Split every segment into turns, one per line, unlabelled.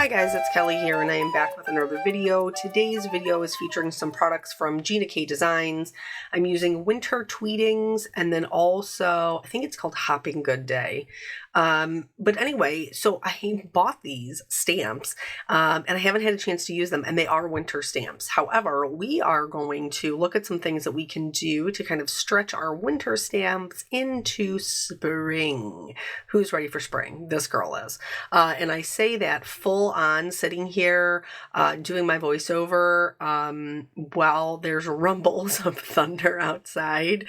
Hi guys, it's Kelly here and I am back with another video. Today's video is featuring some products from Gina K Designs. I'm using winter tweetings and then also, I think it's called Hopping Good Day. But anyway, so I bought these stamps and I haven't had a chance to use them, and they are winter stamps. However, we are going to look at some things that we can do to kind of stretch our winter stamps into spring. Who's ready for spring? This girl is. And I say that full on sitting here doing my voiceover while there's rumbles of thunder outside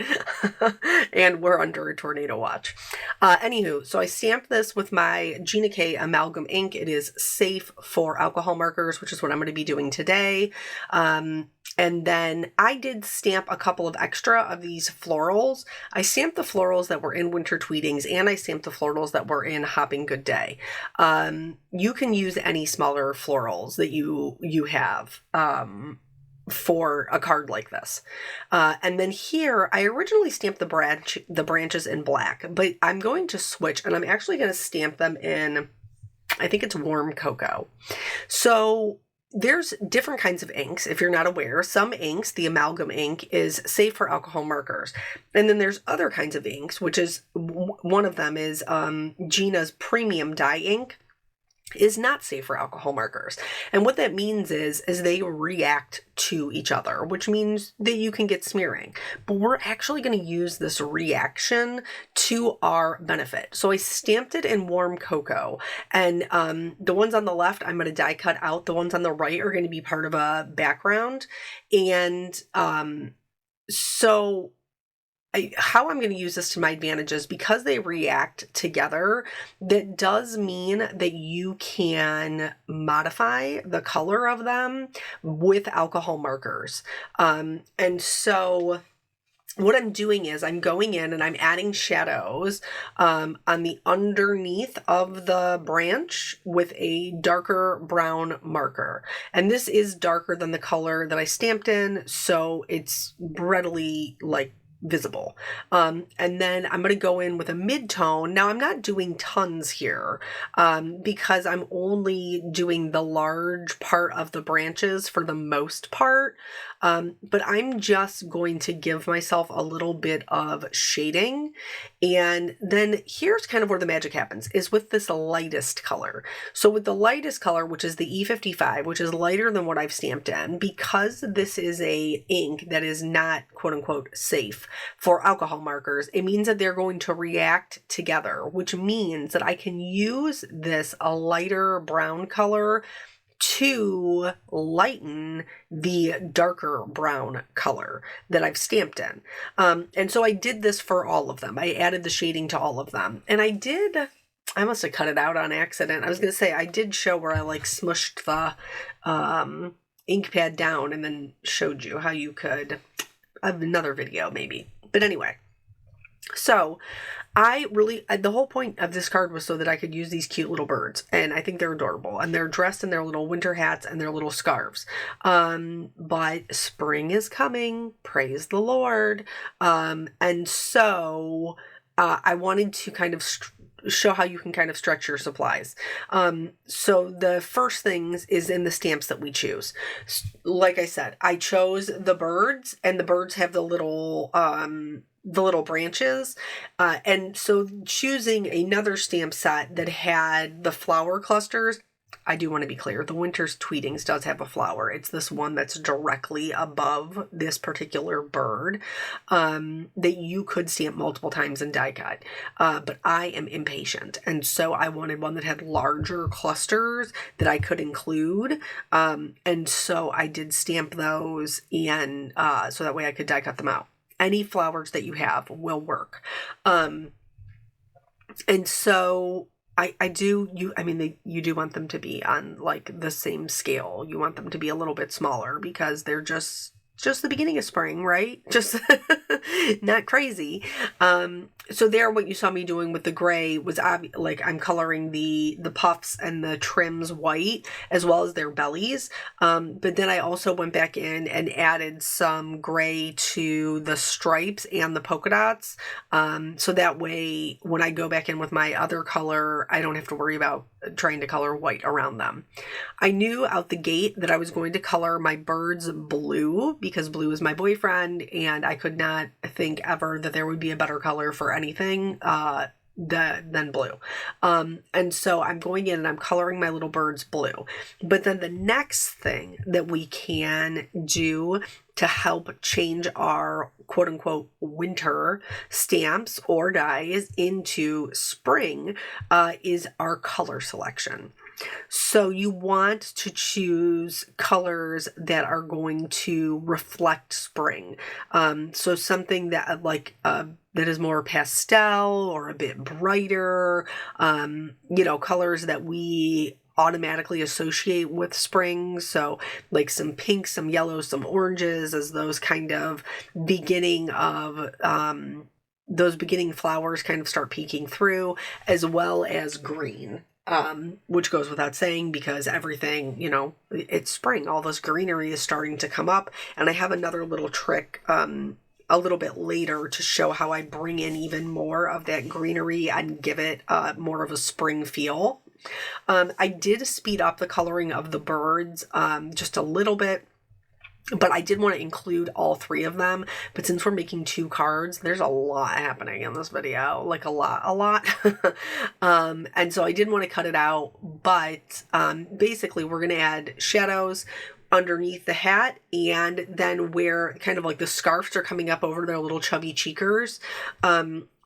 and we're under a tornado watch. Anywho, so I stamped this with my Gina K amalgam ink. It is safe for alcohol markers, which is what I'm going to be doing today. And then I did stamp a couple of extra of these florals. I stamped the florals that were in Winter Tweetings, and I stamped the florals that were in Hopping Good Day. You can use any smaller florals that you have for a card like this. And then here, I originally stamped the branches in black, but I'm going to switch, and I'm actually going to stamp them in, I think it's warm cocoa. So there's different kinds of inks, if you're not aware. Some inks, the amalgam ink, is safe for alcohol markers. And then there's other kinds of inks, which is, one of them is Gina's premium dye ink, is not safe for alcohol markers. And what that means is they react to each other, which means that you can get smearing. But we're actually going to use this reaction to our benefit. So I stamped it in warm cocoa, and the ones on the left, I'm going to die cut out. The ones on the right are going to be part of a background. And so how I'm going to use this to my advantage is because they react together, that does mean that you can modify the color of them with alcohol markers. And so what I'm doing is I'm going in and I'm adding shadows on the underneath of the branch with a darker brown marker. And this is darker than the color that I stamped in, so it's readily visible. And then I'm going to go in with a mid-tone. Now I'm not doing tons here because I'm only doing the large part of the branches for the most part. But I'm just going to give myself a little bit of shading. And then here's kind of where the magic happens, is with this lightest color. So with the lightest color, which is the E55, which is lighter than what I've stamped in, because this is a ink that is not quote unquote safe for alcohol markers, it means that they're going to react together, which means that I can use this a lighter brown color to lighten the darker brown color that I've stamped in. And so I did this for all of them. I added the shading to all of them. And I must have cut it out on accident. I was going to say, I did show where I smushed the ink pad down and then showed you how you could, another video maybe. But anyway, so the whole point of this card was so that I could use these cute little birds, and I think they're adorable, and they're dressed in their little winter hats and their little scarves. But spring is coming, praise the Lord. And so I wanted to kind of show how you can kind of stretch your supplies. So the first things is in the stamps that we choose. Like I said, I chose the birds, and the birds have the little branches. And so choosing another stamp set that had the flower clusters, I do want to be clear, the Winter's Tweetings does have a flower. It's this one that's directly above this particular bird that you could stamp multiple times in die cut. But I am impatient, and so I wanted one that had larger clusters that I could include. And so I did stamp those, and so that way I could die cut them out. Any flowers that you have will work. And so you do want them to be on the same scale. You want them to be a little bit smaller because they're just just the beginning of spring, right? Just not crazy. So there, what you saw me doing with the gray was like I'm coloring the puffs and the trims white as well as their bellies. But then I also went back in and added some gray to the stripes and the polka dots. So that way, when I go back in with my other color, I don't have to worry about trying to color white around them. I knew out the gate that I was going to color my birds blue because blue is my boyfriend, and I could not think ever that there would be a better color for anything than blue. And so I'm going in and I'm coloring my little birds blue. But then the next thing that we can do to help change our quote unquote winter stamps or dyes into spring is our color selection. So you want to choose colors that are going to reflect spring. So something that that is more pastel or a bit brighter, colors that we automatically associate with spring. So like some pinks, some yellows, some oranges as those kind of beginning of those beginning flowers kind of start peeking through, as well as green. Which goes without saying because everything, it's spring. All this greenery is starting to come up. And I have another little trick a little bit later to show how I bring in even more of that greenery and give it more of a spring feel. I did speed up the coloring of the birds just a little bit. But I did want to include all three of them. But since we're making 2 cards, there's a lot happening in this video. Like a lot. And so I did want to cut it out. But basically, we're going to add shadows underneath the hat, and then where kind of like the scarves are coming up over their little chubby cheekers.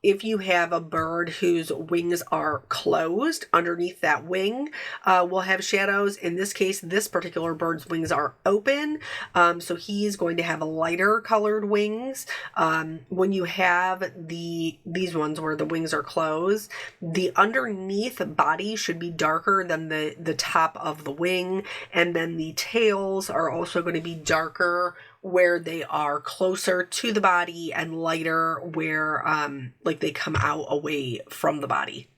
If you have a bird whose wings are closed, underneath that wing will have shadows. In this case, this particular bird's wings are open, so he's going to have lighter colored wings. When you have these ones where the wings are closed, the underneath body should be darker than the top of the wing, and then the tails are also going to be darker where they are closer to the body and lighter where they come out away from the body.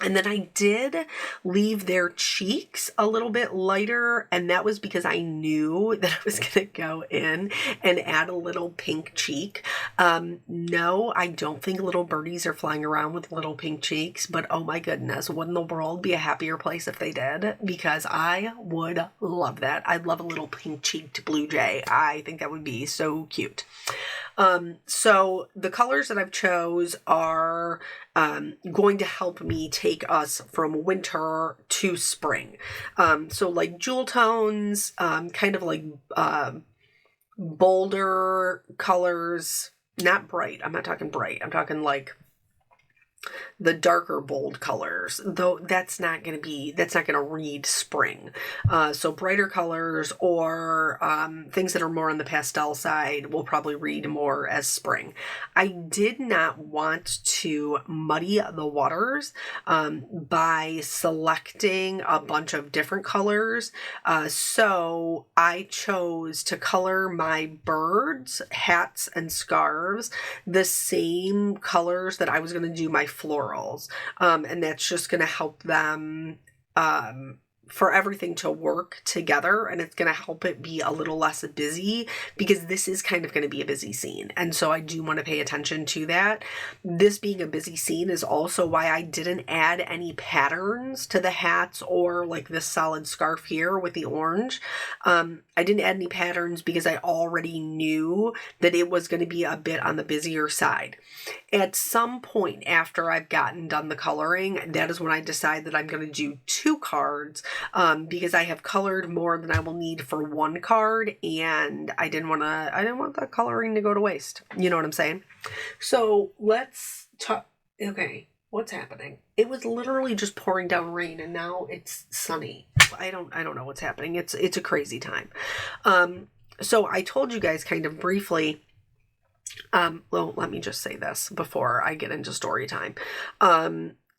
And then I did leave their cheeks a little bit lighter, and that was because I knew that I was going to go in and add a little pink cheek. No, I don't think little birdies are flying around with little pink cheeks, but oh my goodness, wouldn't the world be a happier place if they did? Because I would love that. I'd love a little pink-cheeked blue jay. I think that would be so cute. So the colors that I've chose are going to help me take us from winter to spring. So like jewel tones, kind of like bolder colors, not bright. I'm not talking bright. I'm talking like the darker bold colors, though that's not going to read spring. So brighter colors or things that are more on the pastel side will probably read more as spring. I did not want to muddy the waters by selecting a bunch of different colors. So I chose to color my birds, hats, and scarves the same colors that I was going to do my florals. And that's just going to help them for everything to work together, and it's going to help it be a little less busy because this is kind of going to be a busy scene. And so I do want to pay attention to that. This being a busy scene is also why I didn't add any patterns to the hats or like this solid scarf here with the orange. I didn't add any patterns because I already knew that it was going to be a bit on the busier side. At some point after I've gotten done the coloring, that is when I decide that I'm going to do 2 cards because I have colored more than I will need for 1 card, and I didn't want the coloring to go to waste. You know what I'm saying? So let's talk. Okay, what's happening? It was literally just pouring down rain, and now it's sunny. I don't know what's happening. It's a crazy time. So I told you guys kind of briefly. Well, let me just say this before I get into story time.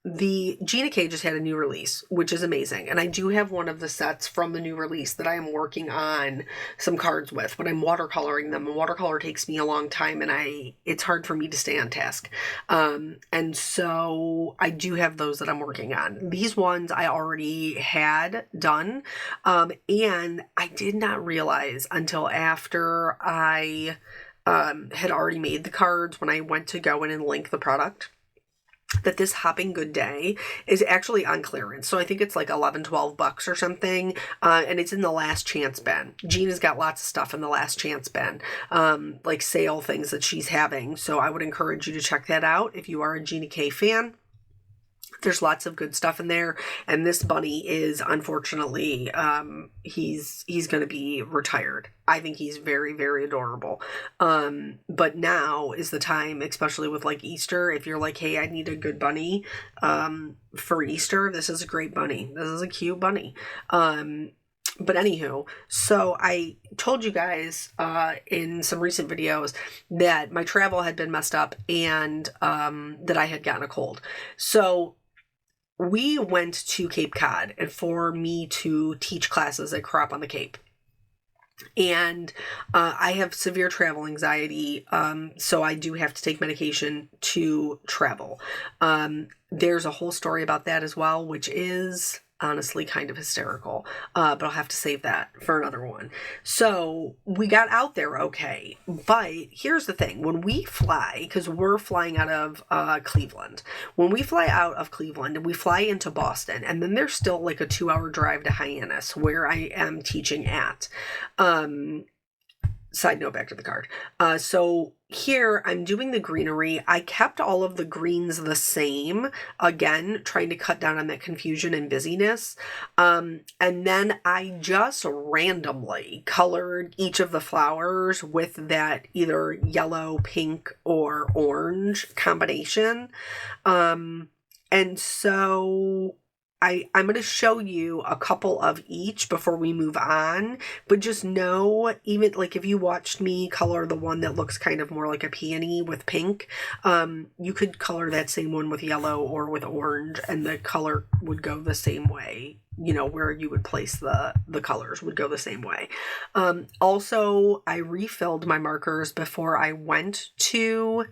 the Gina K just had a new release, which is amazing. And I do have one of the sets from the new release that I am working on some cards with, but I'm watercoloring them. And watercolor takes me a long time and it's hard for me to stay on task. And so I do have those that I'm working on. These ones I already had done. And I did not realize until after I had already made the cards when I went to go in and link the product that this Hopping Good Day is actually on clearance. So I think it's like $11-12 or something. And it's in the last chance bin. Gina's got lots of stuff in the last chance bin, like sale things that she's having. So I would encourage you to check that out if you are a Gina K fan. There's lots of good stuff in there, and this bunny is unfortunately he's going to be retired. I think he's very, very adorable. But now is the time, especially with like Easter, if you're like, hey, I need a good bunny for Easter, this is a great bunny. This is a cute bunny. But anywho, so I told you guys in some recent videos that my travel had been messed up and that I had gotten a cold. So we went to Cape Cod and for me to teach classes at Crop on the Cape. And I have severe travel anxiety, so I do have to take medication to travel. There's a whole story about that as well, which is honestly kind of hysterical, but I'll have to save that for another one. So we got out there okay, but here's the thing. When we fly, because we're flying out of Cleveland, when we fly out of Cleveland and we fly into Boston, and then there's still like a 2-hour drive to Hyannis, where I am teaching at. Side note, back to the card. So here I'm doing the greenery. I kept all of the greens the same, again, trying to cut down on that confusion and busyness. And then I just randomly colored each of the flowers with that either yellow, pink, or orange combination. And so I'm going to show you a couple of each before we move on, but just know, even like if you watched me color the one that looks kind of more like a peony with pink, you could color that same one with yellow or with orange, and the color would go the same way. You know, where you would place the colors would go the same way. Also, I refilled my markers before I went to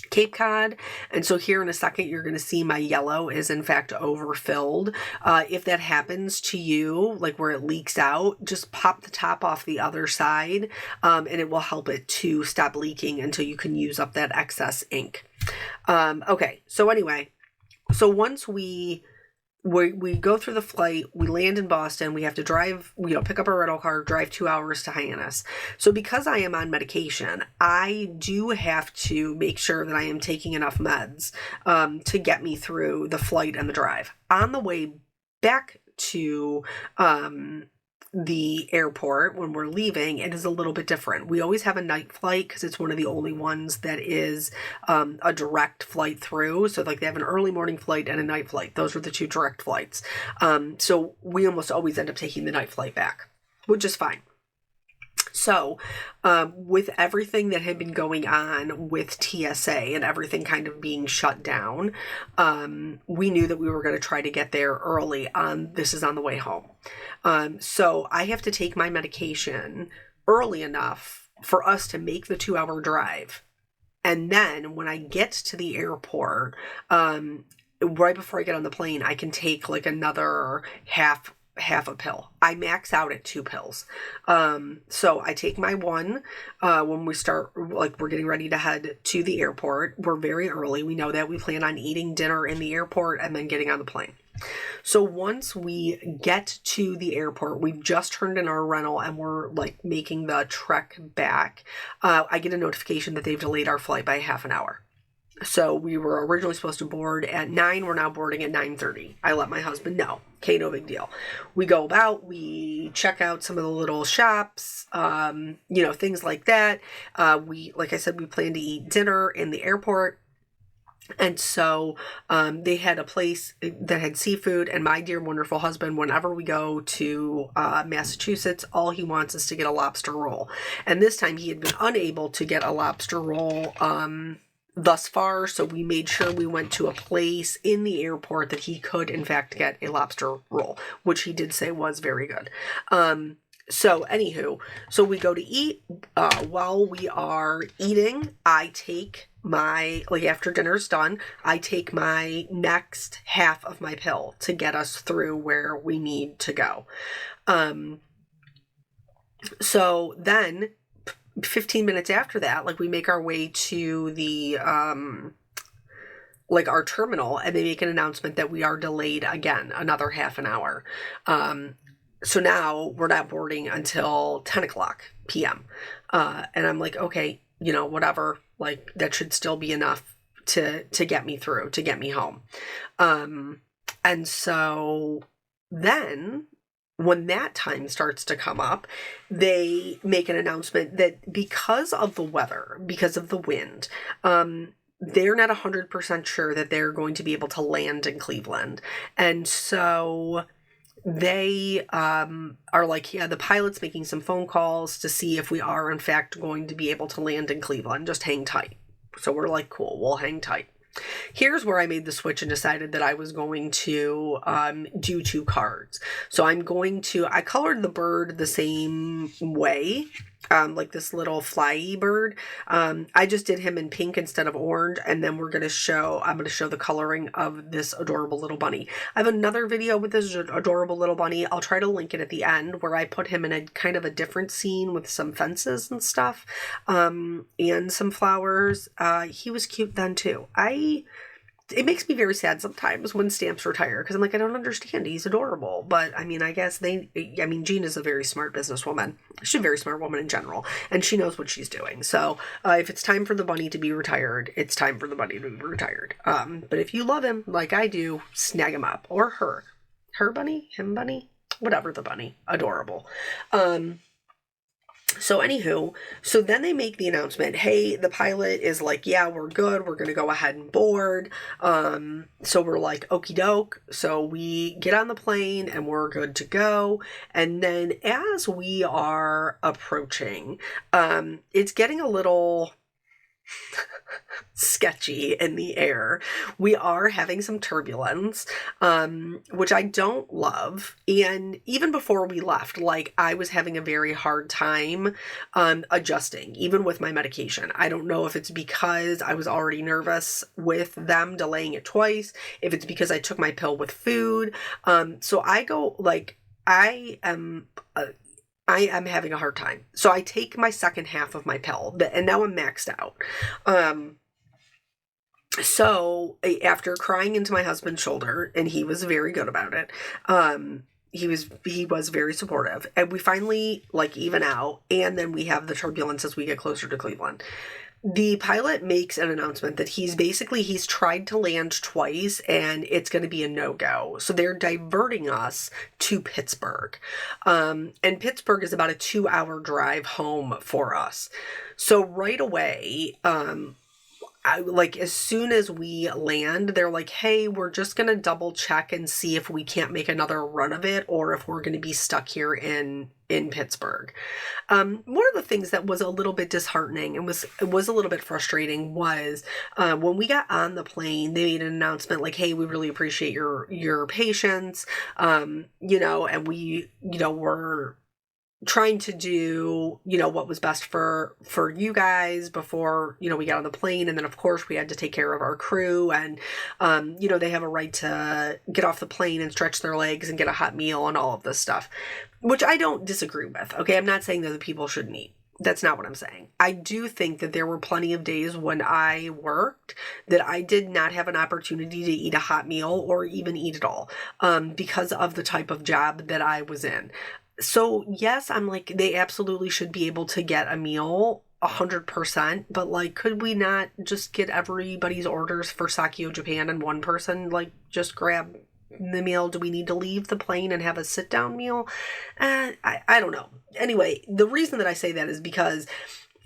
Cape Cod, and so here in a second you're going to see my yellow is in fact overfilled. If that happens to you, like where it leaks out, just pop the top off the other side, and it will help it to stop leaking until you can use up that excess ink. Okay, so anyway, so once we go through the flight, we land in Boston, we have to drive, pick up our rental car, drive 2 hours to Hyannis. So because I am on medication, I do have to make sure that I am taking enough meds to get me through the flight and the drive. On the way back to the airport, when we're leaving, it is a little bit different. We always have a night flight because it's one of the only ones that is a direct flight through. So like they have an early morning flight and a night flight. Those are the two direct flights. So we almost always end up taking the night flight back, which is fine. So with everything that had been going on with TSA and everything kind of being shut down, we knew that we were going to try to get there early on. This is on the way home. So I have to take my medication early enough for us to make the 2-hour drive. And then when I get to the airport, right before I get on the plane, I can take like another half a pill. I max out at 2 pills. So I take my one when we start, like we're getting ready to head to the airport. We're very early. We know that we plan on eating dinner in the airport and then getting on the plane. So once we get to the airport, we've just turned in our rental and we're like making the trek back. I get a notification that they've delayed our flight by half an hour. So we were originally supposed to board at 9. We're now boarding at 9:30. I let my husband know. Okay, no big deal. We go about, we check out some of the little shops, things like that. Like I said, we plan to eat dinner in the airport. And so they had a place that had seafood, and my dear wonderful husband, whenever we go to Massachusetts, all he wants is to get a lobster roll. And this time he had been unable to get a lobster roll thus far, so we made sure we went to a place in the airport that he could in fact get a lobster roll, which he did say was very good. So anywho, so we go to eat. While we are eating, I take my, like after dinner's done, I take my next half of my pill to get us through where we need to go. So then 15 minutes after that, like we make our way to the, like our terminal, and they make an announcement that we are delayed again, another half an hour. So now we're not boarding until 10 o'clock p.m. And I'm like, okay, whatever, like that should still be enough to get me through, to get me home. And so then when that time starts to come up, they make an announcement that because of the weather, because of the wind, they're not 100% sure that they're going to be able to land in Cleveland. And so they are like, yeah, the pilot's making some phone calls to see if we are in fact going to be able to land in Cleveland. Just hang tight. So we're like, cool, we'll hang tight. Here's where I made the switch and decided that I was going to do 2 cards. So I colored the bird the same way, like this little flyy bird. I just did him in pink instead of orange, and then I'm going to show the coloring of this adorable little bunny. I have another video with this adorable little bunny. I'll try to link it at the end, where I put him in a kind of a different scene with some fences and stuff, and some flowers. He was cute then too. It makes me very sad sometimes when stamps retire, because I'm like, I don't understand. He's adorable. But I mean, I guess Jean is a very smart businesswoman. She's a very smart woman in general, and she knows what she's doing. So if it's time for the bunny to be retired, it's time for the bunny to be retired. But if you love him like I do, snag him up. Or her. Her bunny? Him bunny? Whatever the bunny. Adorable. So anywho, so then they make the announcement, hey, the pilot is like, yeah, we're good. We're going to go ahead and board. So we're like, okie doke. So we get on the plane and we're good to go. And then as we are approaching, it's getting a little sketchy in the air. We are having some turbulence, which I don't love. And even before we left, like I was having a very hard time adjusting, even with my medication. I don't know if it's because I was already nervous with them delaying it twice, if it's because I took my pill with food. So I am having a hard time. So I take my second half of my pill, and now I'm maxed out. So after crying into my husband's shoulder, and he was very good about it, he was very supportive, and we finally even out, and then we have the turbulence as we get closer to Cleveland. The pilot makes an announcement that he's tried to land twice and it's going to be a no-go. So they're diverting us to Pittsburgh. And Pittsburgh is about a 2-hour drive home for us. So right away, as soon as we land, they're like, hey, we're just going to double check and see if we can't make another run of it, or if we're going to be stuck here in Pittsburgh. One of the things that was a little bit disheartening and was a little bit frustrating was when we got on the plane, they made an announcement like, hey, we really appreciate your patience, and we, were trying to do, what was best for you guys before, we got on the plane. And then of course we had to take care of our crew, and, they have a right to get off the plane and stretch their legs and get a hot meal and all of this stuff, which I don't disagree with. Okay. I'm not saying that the people shouldn't eat. That's not what I'm saying. I do think that there were plenty of days when I worked that I did not have an opportunity to eat a hot meal or even eat at all, because of the type of job that I was in. So yes, I'm like, they absolutely should be able to get a meal 100%, but could we not just get everybody's orders for Sakio Japan and one person, just grab the meal? Do we need to leave the plane and have a sit down meal? I don't know. Anyway, the reason that I say that is because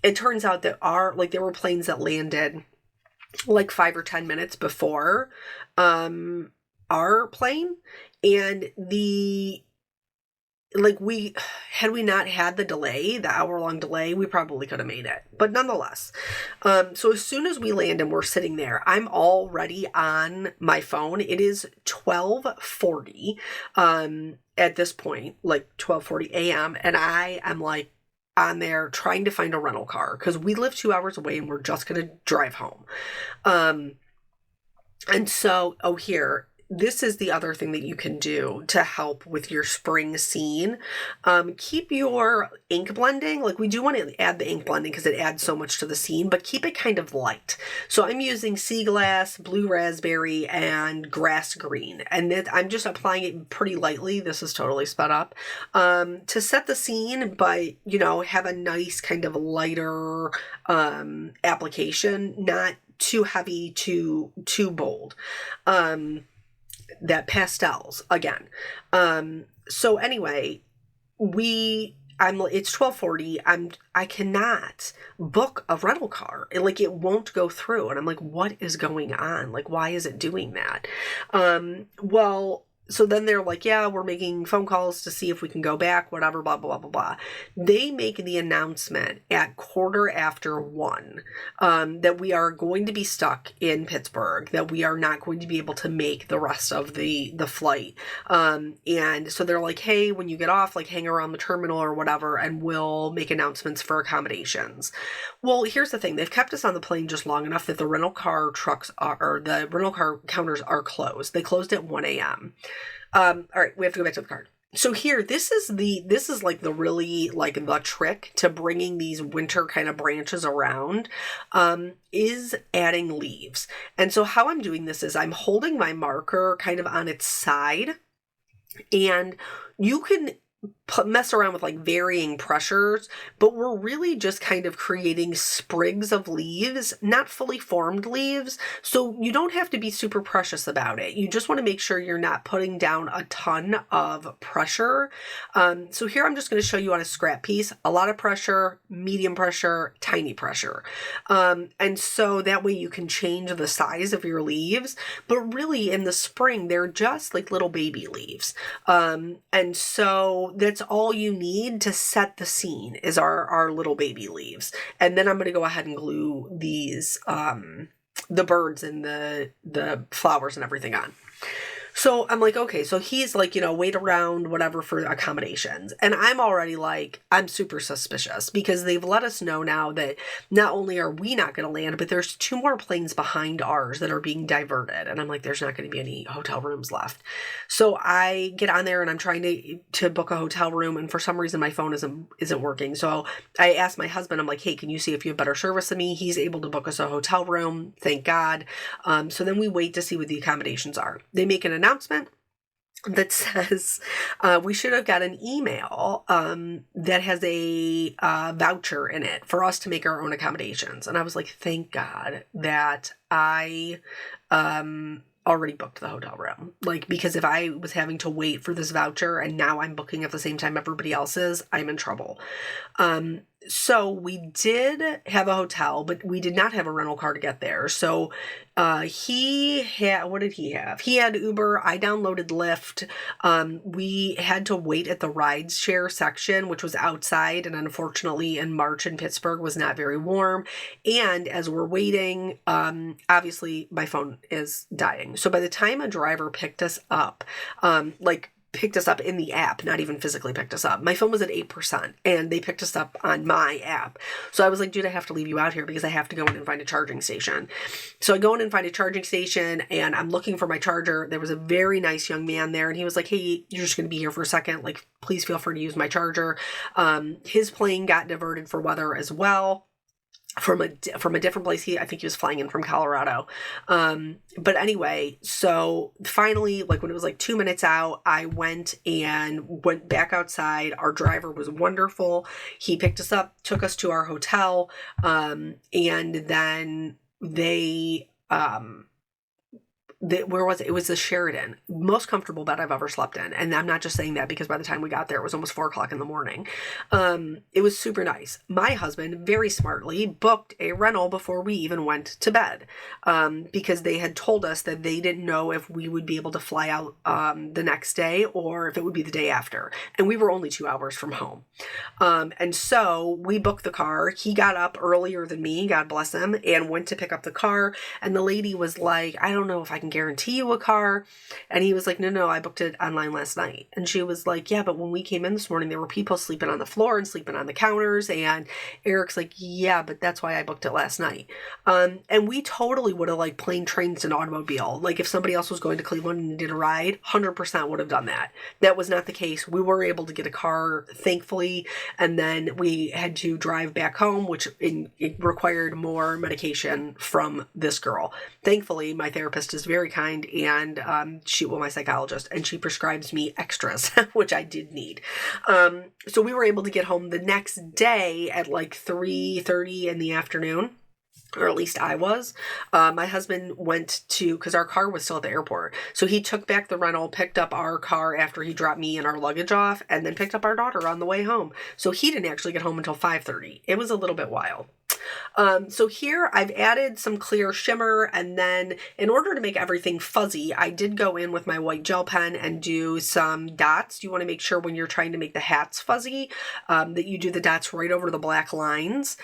it turns out that there were planes that landed 5 or 10 minutes before, our plane, and the like had we not had the delay, the hour-long delay, we probably could have made it. But nonetheless, so as soon as we land and we're sitting there, I'm already on my phone. It is 12:40 at this point, like 12:40 a.m. And I am like on there trying to find a rental car because we live 2 hours away and we're just going to drive home. And so, here, this is the other thing that you can do to help with your spring scene. Keep your ink blending, like we do want to add the ink blending because it adds so much to the scene, but keep it kind of light. So I'm using sea glass, blue raspberry, and grass green. And I'm just applying it pretty lightly. This is totally sped up. To set the scene, but, have a nice kind of lighter application, not too heavy, too bold. That pastels again. So anyway, it's 12:40. I cannot book a rental car. It won't go through. And I'm like, what is going on? Like, why is it doing that? So then they're like, yeah, we're making phone calls to see if we can go back, whatever, blah, blah, blah, blah, blah. They make the announcement at 1:15 that we are going to be stuck in Pittsburgh, that we are not going to be able to make the rest of the flight. And so they're like, hey, when you get off, hang around the terminal or whatever, and we'll make announcements for accommodations. Well, here's the thing. They've kept us on the plane just long enough that the rental car the rental car counters are closed. They closed at 1 a.m. All right, we have to go back to the card. So here, this is the really the trick to bringing these winter kind of branches around, is adding leaves. And so how I'm doing this is I'm holding my marker kind of on its side, and you can mess around with varying pressures, but we're really just kind of creating sprigs of leaves, not fully formed leaves. So you don't have to be super precious about it. You just want to make sure you're not putting down a ton of pressure. So here I'm just going to show you on a scrap piece, a lot of pressure, medium pressure, tiny pressure. And so that way you can change the size of your leaves, but really in the spring, they're just like little baby leaves. And so that's all you need to set the scene is our little baby leaves. And then I'm going to go ahead and glue these, the birds and the flowers and everything on. So I'm like, okay, so he's like, wait around, whatever, for accommodations. And I'm already I'm super suspicious because they've let us know now that not only are we not going to land, but there's 2 more planes behind ours that are being diverted. And I'm like, there's not going to be any hotel rooms left. So I get on there and I'm trying to book a hotel room. And for some reason, my phone isn't working. So I asked my husband, I'm like, hey, can you see if you have better service than me? He's able to book us a hotel room. Thank God. So then we wait to see what the accommodations are. They make an announcement that says we should have got an email that has a voucher in it for us to make our own accommodations. And I was like, thank God that I already booked the hotel room. Because if I was having to wait for this voucher and now I'm booking at the same time everybody else is, I'm in trouble. So we did have a hotel, but we did not have a rental car to get there. So he had, what did he have? He had Uber. I downloaded Lyft. We had to wait at the ride share section, which was outside. And unfortunately in March in Pittsburgh was not very warm. And as we're waiting, obviously my phone is dying. So by the time a driver picked us up, picked us up in the app, not even physically picked us up. My phone was at 8% and they picked us up on my app. So I was like, dude, I have to leave you out here because I have to go in and find a charging station. So I go in and find a charging station and I'm looking for my charger. There was a very nice young man there and he was like, hey, you're just going to be here for a second. Please feel free to use my charger. His plane got diverted for weather as well. From a different place. I think he was flying in from Colorado. But anyway, so finally, when it was 2 minutes out, I went back outside. Our driver was wonderful. He picked us up, took us to our hotel. And then they, where was it? It was the Sheridan, most comfortable bed I've ever slept in. And I'm not just saying that because by the time we got there, it was almost 4 o'clock in the morning. It was super nice. My husband very smartly booked a rental before we even went to bed, because they had told us that they didn't know if we would be able to fly out the next day or if it would be the day after. And we were only 2 hours from home. And so we booked the car. He got up earlier than me, God bless him, and went to pick up the car. And the lady was like, I don't know if I can guarantee you a car. And he was like, no, I booked it online last night. And she was like, yeah, but when we came in this morning, there were people sleeping on the floor and sleeping on the counters. And Eric's like, yeah, but that's why I booked it last night. And we totally would have like plane, trains, and automobile. Like if somebody else was going to Cleveland and needed a ride, 100% would have done that. That was not the case. We were able to get a car, thankfully. And then we had to drive back home, which it required more medication from this girl. Thankfully, my therapist is very kind, and my psychologist, and she prescribes me extras, which I did need. So we were able to get home the next day at like 3:30 in the afternoon. Or at least I was. My husband went to, because our car was still at the airport. So he took back the rental, picked up our car after he dropped me and our luggage off, and then picked up our daughter on the way home. So he didn't actually get home until 5:30. It was a little bit wild. So here I've added some clear shimmer, and then in order to make everything fuzzy, I did go in with my white gel pen and do some dots. You want to make sure when you're trying to make the hats fuzzy, that you do the dots right over the black lines.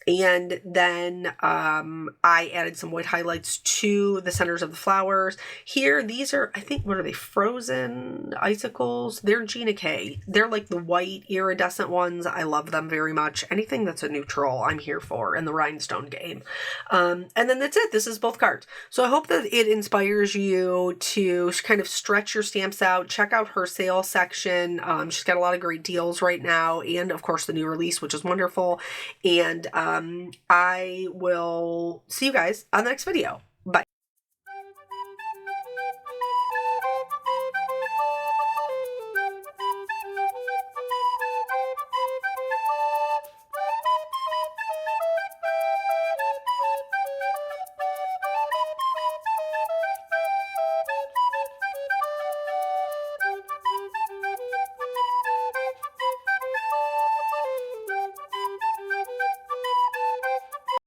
And then I added some white highlights to the centers of the flowers. Here, these are, I think, what are they? Frozen icicles. They're Gina K. They're like the white iridescent ones. I love them very much. Anything that's a neutral, I'm here for in the rhinestone game. And then that's it. This is both cards. So I hope that it inspires you to kind of stretch your stamps out. Check out her sale section. She's got a lot of great deals right now. And of course, the new release, which is wonderful. And I will see you guys on the next video.